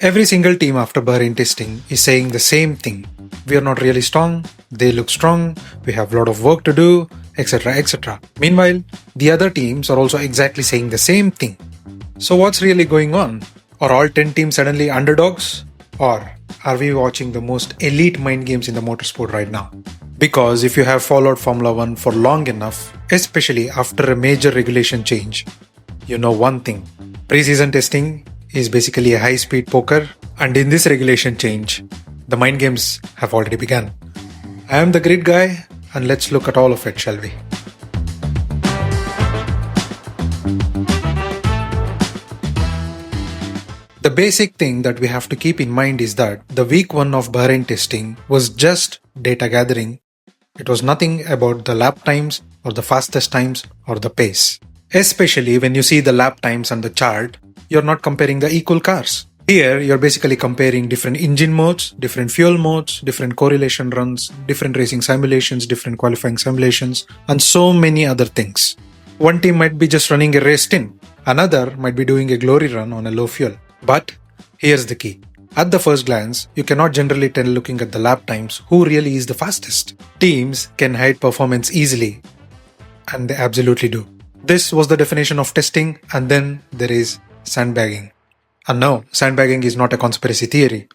Every single team after Bahrain testing is saying the same thing. We are not really strong, they look strong, we have a lot of work to do, etc. etc. Meanwhile, the other teams are also exactly saying the same thing. So what's really going on? Are all 10 teams suddenly underdogs? Or are we watching the most elite mind games in the motorsport right now? Because if you have followed Formula 1 for long enough, especially after a major regulation change, you know one thing. Pre-season testing is basically a high-speed poker, and in this regulation change, the mind games have already begun. I am the grid guy, and let's look at all of it, shall we? The basic thing that we have to keep in mind is that the week 1 of Bahrain testing was just data gathering. It was nothing about the lap times or the fastest times or the pace. Especially when you see the lap times on the chart, you're not comparing the equal cars. Here, you're basically comparing different engine modes, different fuel modes, different correlation runs, different racing simulations, different qualifying simulations, and so many other things. One team might be just running a race tin, another might be doing a glory run on a low fuel. But here's the key. At the first glance, you cannot generally tell looking at the lap times who really is the fastest. Teams can hide performance easily, and they absolutely do. This was the definition of testing, and then there is sandbagging. And no, sandbagging is not a conspiracy theory.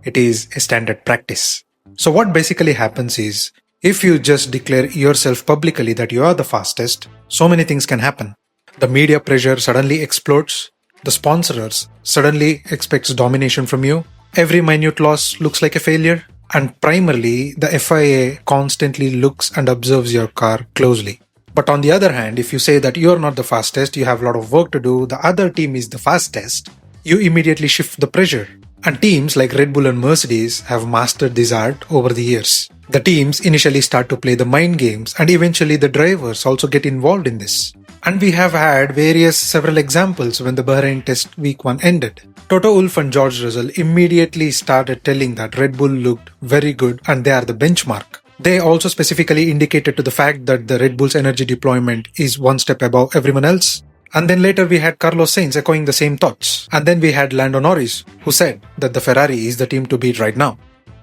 It is a standard practice. So what basically happens is, if you just declare yourself publicly that you are the fastest, so many things can happen. The media pressure suddenly explodes. The sponsors suddenly expects domination from you. Every minute loss looks like a failure. And primarily, the FIA constantly looks and observes your car closely. But on the other hand, if you say that you're not the fastest, you have a lot of work to do, the other team is the fastest, you immediately shift the pressure. And teams like Red Bull and Mercedes have mastered this art over the years. The teams initially start to play the mind games, and eventually the drivers also get involved in this. And we have had several examples when the Bahrain test week 1 ended. Toto Wolff and George Russell immediately started telling that Red Bull looked very good and they are the benchmark. They also specifically indicated to the fact that the Red Bull's energy deployment is one step above everyone else. And then later we had Carlos Sainz echoing the same thoughts. And then we had Lando Norris, who said that the Ferrari is the team to beat right now.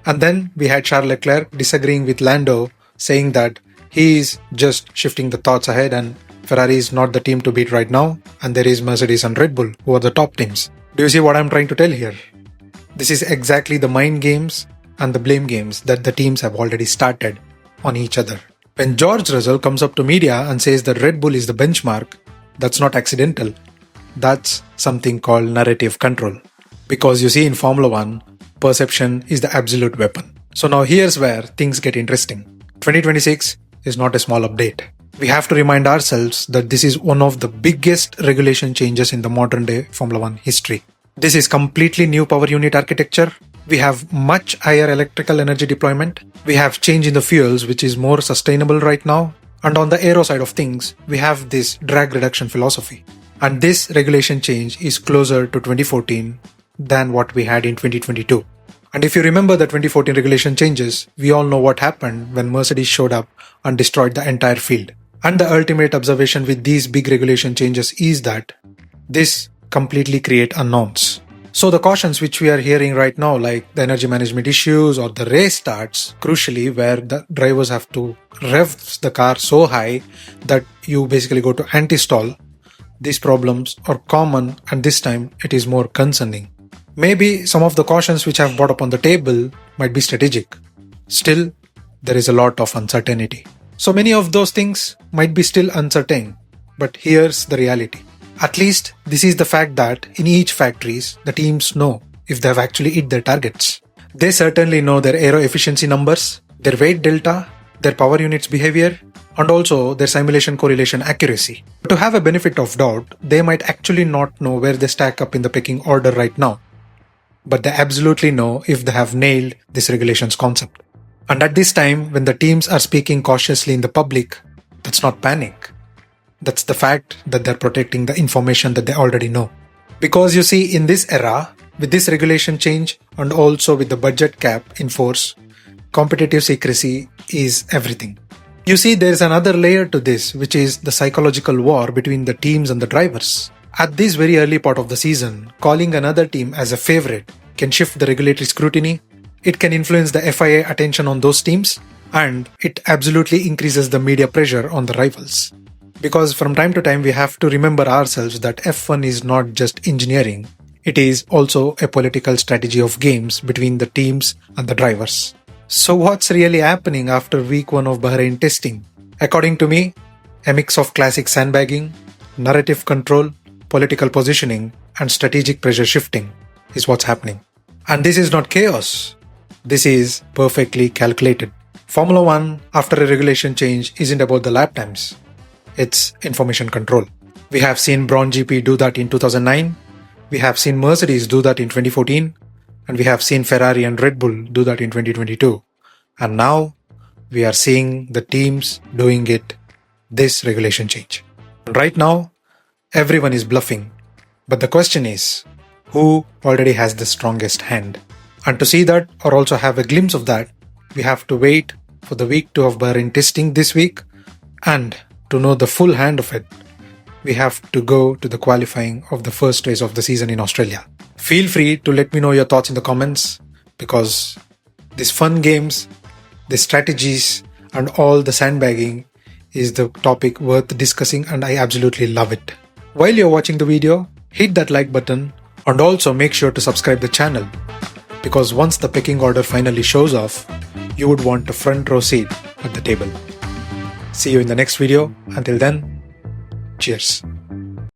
And then we had Charles Leclerc disagreeing with Lando, saying that he is just shifting the thoughts ahead and Ferrari is not the team to beat right now, and there is Mercedes and Red Bull, who are the top teams. Do you see what I'm trying to tell here? This is exactly the mind games and the blame games that the teams have already started on each other. When George Russell comes up to media and says that Red Bull is the benchmark, that's not accidental. That's something called narrative control. Because you see, in Formula 1, perception is the absolute weapon. So now here's where things get interesting. 2026 is not a small update. We have to remind ourselves that this is one of the biggest regulation changes in the modern day Formula 1 history. This is completely new power unit architecture. We have much higher electrical energy deployment. We have change in the fuels, which is more sustainable right now. And on the aero side of things, we have this drag reduction philosophy. And this regulation change is closer to 2014 than what we had in 2022. And if you remember the 2014 regulation changes, we all know what happened when Mercedes showed up and destroyed the entire field. And the ultimate observation with these big regulation changes is that this completely create unknowns. So the cautions which we are hearing right now, like the energy management issues or the race starts, crucially where the drivers have to rev the car so high that you basically go to anti-stall, these problems are common, and this time it is more concerning. Maybe some of the cautions which I've brought up on the table might be strategic. Still, there is a lot of uncertainty. So many of those things might be still uncertain, but here's the reality. At least this is the fact that in each factories, the teams know if they have actually hit their targets. They certainly know their aero efficiency numbers, their weight delta, their power units behavior, and also their simulation correlation accuracy. But to have a benefit of doubt, they might actually not know where they stack up in the pecking order right now. But they absolutely know if they have nailed this regulations concept. And at this time, when the teams are speaking cautiously in the public, that's not panic. That's the fact that they're protecting the information that they already know. Because you see, in this era, with this regulation change and also with the budget cap in force, competitive secrecy is everything. You see, there's another layer to this, which is the psychological war between the teams and the drivers. At this very early part of the season, calling another team as a favorite can shift the regulatory scrutiny, it can influence the FIA attention on those teams, and it absolutely increases the media pressure on the rivals. Because from time to time we have to remember ourselves that F1 is not just engineering, it is also a political strategy of games between the teams and the drivers. So what's really happening after week 1 of Bahrain testing? According to me, a mix of classic sandbagging, narrative control, political positioning, and strategic pressure shifting is what's happening. And this is not chaos. This is perfectly calculated. Formula 1, after a regulation change, isn't about the lap times. It's information control. We have seen Braun GP do that in 2009, we have seen Mercedes do that in 2014, and we have seen Ferrari and Red Bull do that in 2022. And now, we are seeing the teams doing it this regulation change. Right now, everyone is bluffing. But the question is, who already has the strongest hand? And to see that, or also have a glimpse of that, we have to wait for the week 2 of Bahrain testing this week, and to know the full hand of it, we have to go to the qualifying of the first race of the season in Australia. Feel free to let me know your thoughts in the comments, because these fun games, the strategies, and all the sandbagging is the topic worth discussing, and I absolutely love it. While you're watching the video, hit that like button and also make sure to subscribe the channel, because once the pecking order finally shows off, you would want a front row seat at the table. See you in the next video. Until then, cheers.